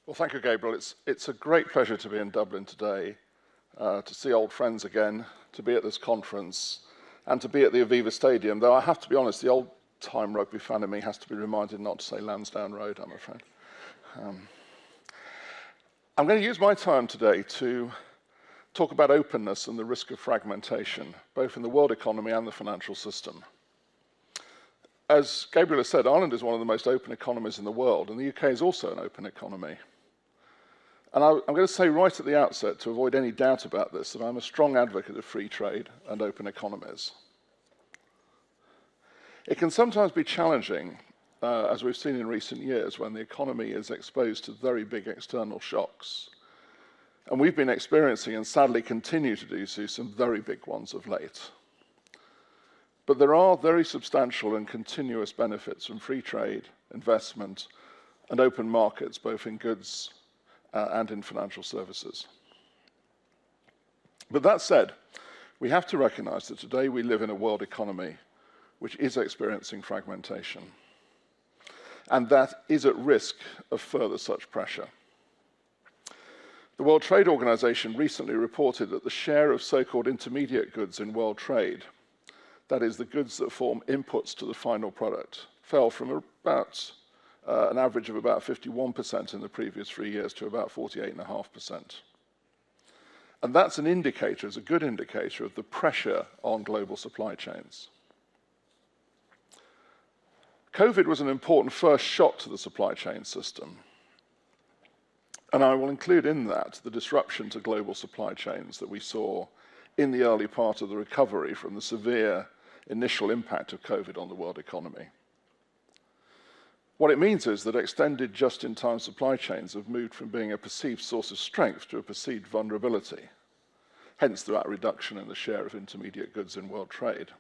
Well, thank you, Gabriel. It's a great pleasure to be in Dublin today, to see old friends again, to be at this conference, and to be at the Aviva Stadium, though I have to be honest, the old-time rugby fan in me has to be reminded not to say Lansdowne Road, I'm afraid. I'm going to use my time today to talk about openness and the risk of fragmentation, both in the world economy and the financial system. As Gabriel has said, Ireland is one of the most open economies in the world, and the UK is also an open economy. And I'm going to say right at the outset, to avoid any doubt about this, that I'm a strong advocate of free trade and open economies. It can sometimes be challenging, as we've seen in recent years, when the economy is exposed to very big external shocks. And we've been experiencing, and sadly continue to do so, some very big ones of late. But there are very substantial and continuous benefits from free trade, investment, and open markets, both in goods and in financial services. But that said, we have to recognize that today we live in a world economy which is experiencing fragmentation, and that is at risk of further such pressure. The World Trade Organization recently reported that the share of so-called intermediate goods in world trade, that is, the goods that form inputs to the final product, fell from about an average of about 51% in the previous 3 years to about 48.5%. And that's an indicator, it's a good indicator of the pressure on global supply chains. COVID was an important first shock to the supply chain system. And I will include in that the disruption to global supply chains that we saw in the early part of the recovery from the severe initial impact of COVID on the world economy. What it means is that extended just-in-time supply chains have moved from being a perceived source of strength to a perceived vulnerability, hence that reduction in the share of intermediate goods in world trade.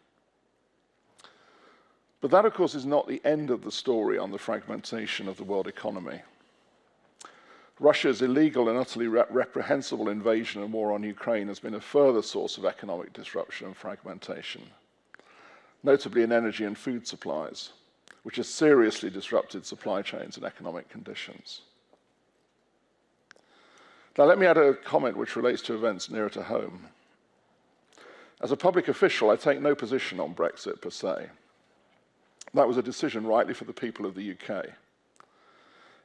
But that, of course, is not the end of the story on the fragmentation of the world economy. Russia's illegal and utterly reprehensible invasion and war on Ukraine has been a further source of economic disruption and fragmentation, notably in energy and food supplies, which has seriously disrupted supply chains and economic conditions. Now, let me add a comment which relates to events nearer to home. As a public official, I take no position on Brexit per se. That was a decision rightly for the people of the UK.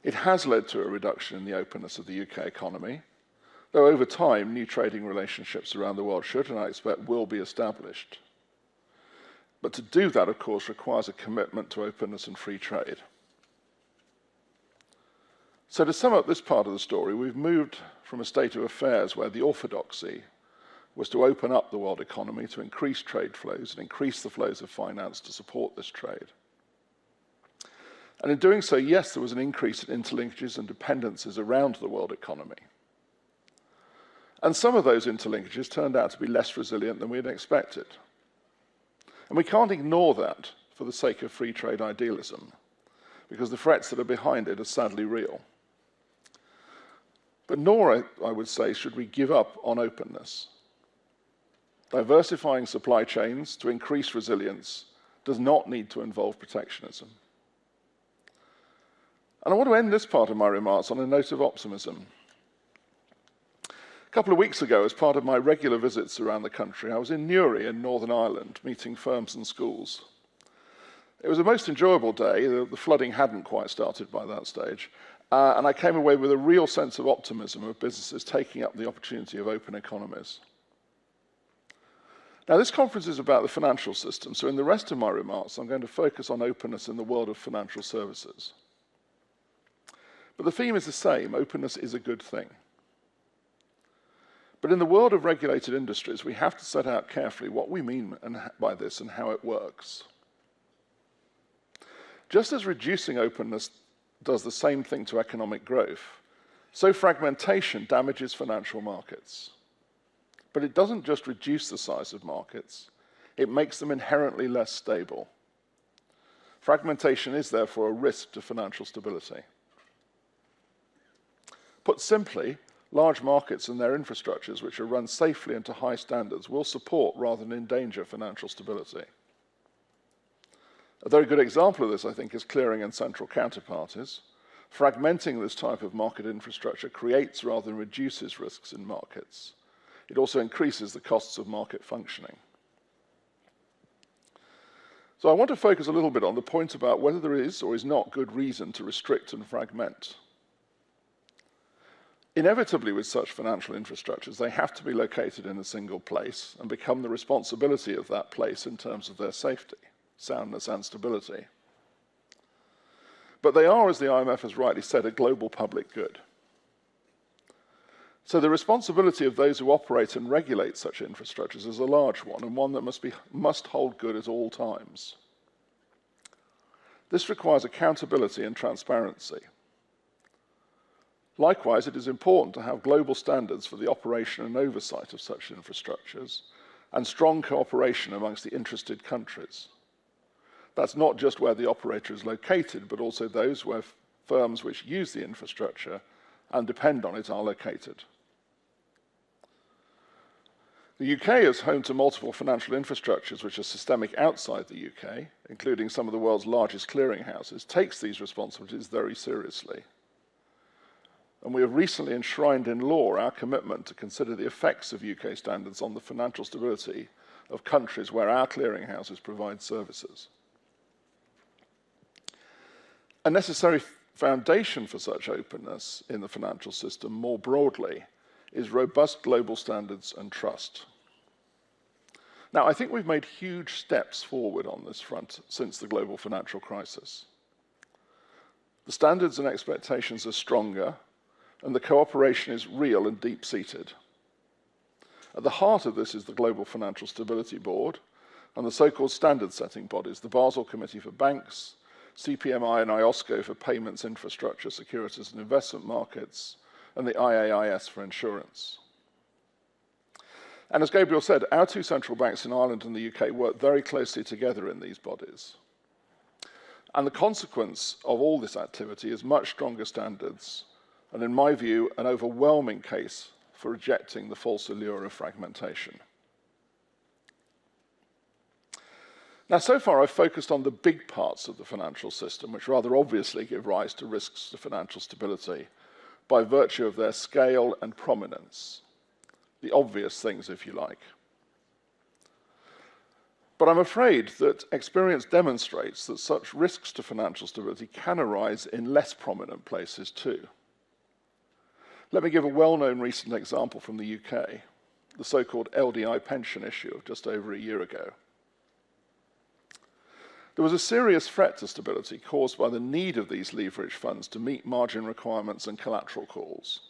It has led to a reduction in the openness of the UK economy, though over time, new trading relationships around the world should, and I expect will, be established. But to do that, of course, requires a commitment to openness and free trade. So to sum up this part of the story, we've moved from a state of affairs where the orthodoxy was to open up the world economy, to increase trade flows and increase the flows of finance to support this trade. And in doing so, yes, there was an increase in interlinkages and dependencies around the world economy. And some of those interlinkages turned out to be less resilient than we had expected. And we can't ignore that for the sake of free trade idealism, because the threats that are behind it are sadly real. But nor, I would say, should we give up on openness. Diversifying supply chains to increase resilience does not need to involve protectionism. And I want to end this part of my remarks on a note of optimism. A couple of weeks ago, as part of my regular visits around the country, I was in Newry in Northern Ireland, meeting firms and schools. It was a most enjoyable day. The flooding hadn't quite started by that stage. And I came away with a real sense of optimism of businesses taking up the opportunity of open economies. Now, this conference is about the financial system, so in the rest of my remarks, I'm going to focus on openness in the world of financial services. But the theme is the same: openness is a good thing. But in the world of regulated industries, we have to set out carefully what we mean by this and how it works. Just as reducing openness does the same thing to economic growth, so fragmentation damages financial markets. But it doesn't just reduce the size of markets, it makes them inherently less stable. Fragmentation is therefore a risk to financial stability. Put simply, large markets and their infrastructures, which are run safely and to high standards, will support rather than endanger financial stability. A very good example of this, I think, is clearing and central counterparties. Fragmenting this type of market infrastructure creates rather than reduces risks in markets. It also increases the costs of market functioning. So I want to focus a little bit on the point about whether there is or is not good reason to restrict and fragment. Inevitably, with such financial infrastructures, they have to be located in a single place and become the responsibility of that place in terms of their safety, soundness, and stability. But they are, as the IMF has rightly said, a global public good. So the responsibility of those who operate and regulate such infrastructures is a large one, and one that must hold good at all times. This requires accountability and transparency. Likewise, it is important to have global standards for the operation and oversight of such infrastructures, and strong cooperation amongst the interested countries. That's not just where the operator is located, but also those where firms which use the infrastructure and depend on it are located. The UK is home to multiple financial infrastructures which are systemic outside the UK, including some of the world's largest clearinghouses, takes these responsibilities very seriously. And we have recently enshrined in law our commitment to consider the effects of UK standards on the financial stability of countries where our clearinghouses provide services. A necessary foundation for such openness in the financial system more broadly is robust global standards and trust. Now, I think we've made huge steps forward on this front since the global financial crisis. The standards and expectations are stronger, and the cooperation is real and deep-seated. At the heart of this is the Global Financial Stability Board and the so-called standard-setting bodies, the Basel Committee for Banks, CPMI and IOSCO for payments, infrastructure, securities and investment markets, and the IAIS for insurance. And as Gabriel said, our two central banks in Ireland and the UK work very closely together in these bodies. And the consequence of all this activity is much stronger standards, and in my view, an overwhelming case for rejecting the false allure of fragmentation. Now, so far I've focused on the big parts of the financial system, which rather obviously give rise to risks to financial stability by virtue of their scale and prominence. The obvious things, if you like. But I'm afraid that experience demonstrates that such risks to financial stability can arise in less prominent places too. Let me give a well-known recent example from the UK, the so-called LDI pension issue of just over a year ago. There was a serious threat to stability caused by the need of these leverage funds to meet margin requirements and collateral calls.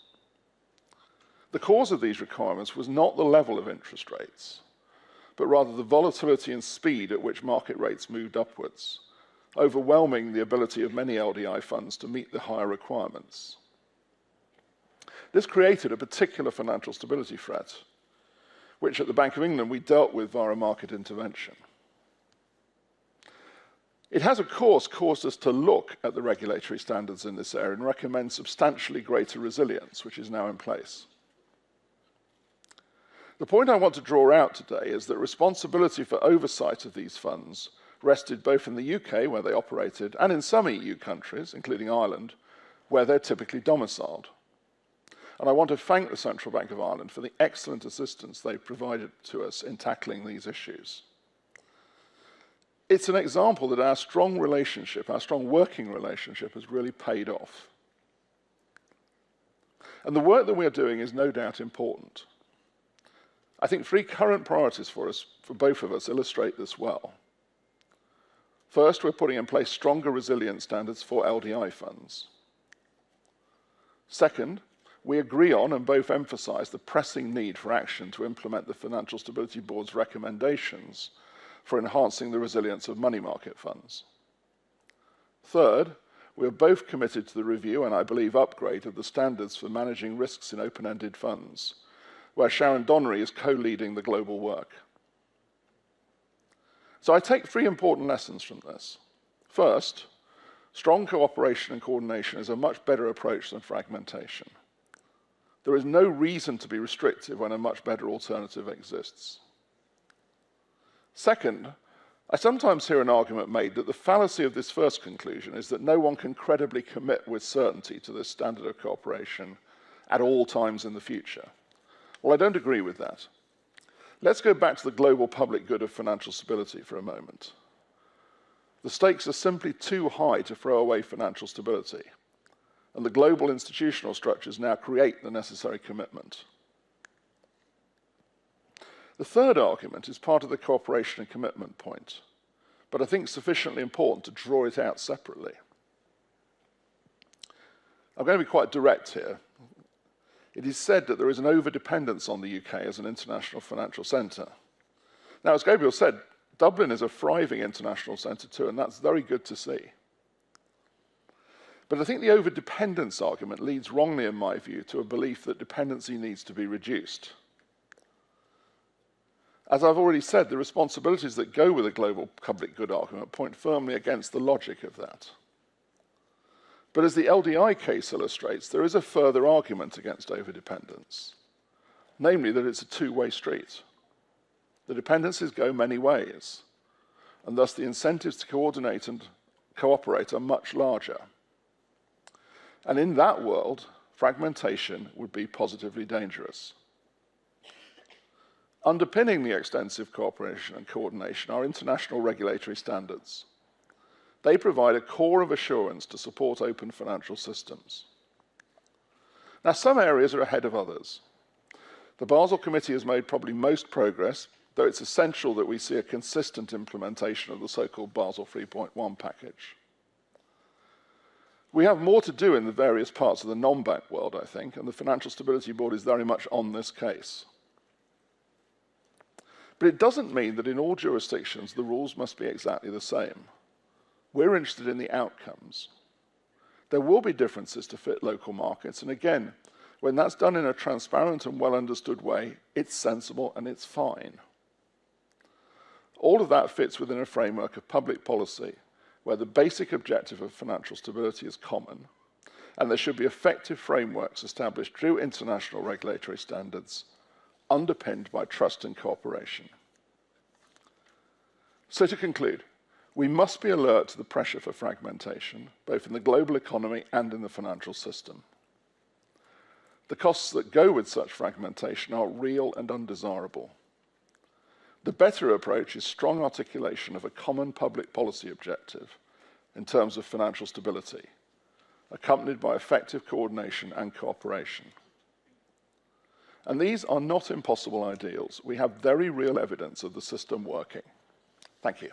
The cause of these requirements was not the level of interest rates, but rather the volatility and speed at which market rates moved upwards, overwhelming the ability of many LDI funds to meet the higher requirements. This created a particular financial stability threat, which at the Bank of England we dealt with via market intervention. It has, of course, caused us to look at the regulatory standards in this area and recommend substantially greater resilience, which is now in place. The point I want to draw out today is that responsibility for oversight of these funds rested both in the UK, where they operated, and in some EU countries, including Ireland, where they're typically domiciled. And I want to thank the Central Bank of Ireland for the excellent assistance they've provided to us in tackling these issues. It's an example that our strong working relationship has really paid off. And the work that we're doing is no doubt important. I think three current priorities for both of us, illustrate this well. First, we're putting in place stronger resilience standards for LDI funds. Second, we agree on and both emphasize the pressing need for action to implement the Financial Stability Board's recommendations for enhancing the resilience of money market funds. Third, we are both committed to the review and I believe upgrade of the standards for managing risks in open-ended funds, where Sharon Donnery is co-leading the global work. So I take three important lessons from this. First, strong cooperation and coordination is a much better approach than fragmentation. There is no reason to be restrictive when a much better alternative exists. Second, I sometimes hear an argument made that the fallacy of this first conclusion is that no one can credibly commit with certainty to this standard of cooperation at all times in the future. Well, I don't agree with that. Let's go back to the global public good of financial stability for a moment. The stakes are simply too high to throw away financial stability, and the global institutional structures now create the necessary commitment. The third argument is part of the cooperation and commitment point, but I think sufficiently important to draw it out separately. I'm going to be quite direct here. It is said that there is an overdependence on the UK as an international financial centre. Now, as Gabriel said, Dublin is a thriving international centre too, and that's very good to see. But I think the overdependence argument leads wrongly, in my view, to a belief that dependency needs to be reduced. As I've already said, the responsibilities that go with a global public good argument point firmly against the logic of that. But as the LDI case illustrates, there is a further argument against overdependence, namely that it's a two-way street. The dependencies go many ways, and thus the incentives to coordinate and cooperate are much larger. And in that world, fragmentation would be positively dangerous. Underpinning the extensive cooperation and coordination are international regulatory standards. They provide a core of assurance to support open financial systems. Now, some areas are ahead of others. The Basel Committee has made probably most progress, though it's essential that we see a consistent implementation of the so-called Basel 3.1 package. We have more to do in the various parts of the non-bank world, I think, and the Financial Stability Board is very much on this case. But it doesn't mean that in all jurisdictions the rules must be exactly the same. We're interested in the outcomes. There will be differences to fit local markets, and again, when that's done in a transparent and well-understood way, it's sensible and it's fine. All of that fits within a framework of public policy where the basic objective of financial stability is common, and there should be effective frameworks established through international regulatory standards underpinned by trust and cooperation. So to conclude, we must be alert to the pressure for fragmentation, both in the global economy and in the financial system. The costs that go with such fragmentation are real and undesirable. The better approach is strong articulation of a common public policy objective in terms of financial stability, accompanied by effective coordination and cooperation. And these are not impossible ideals. We have very real evidence of the system working. Thank you.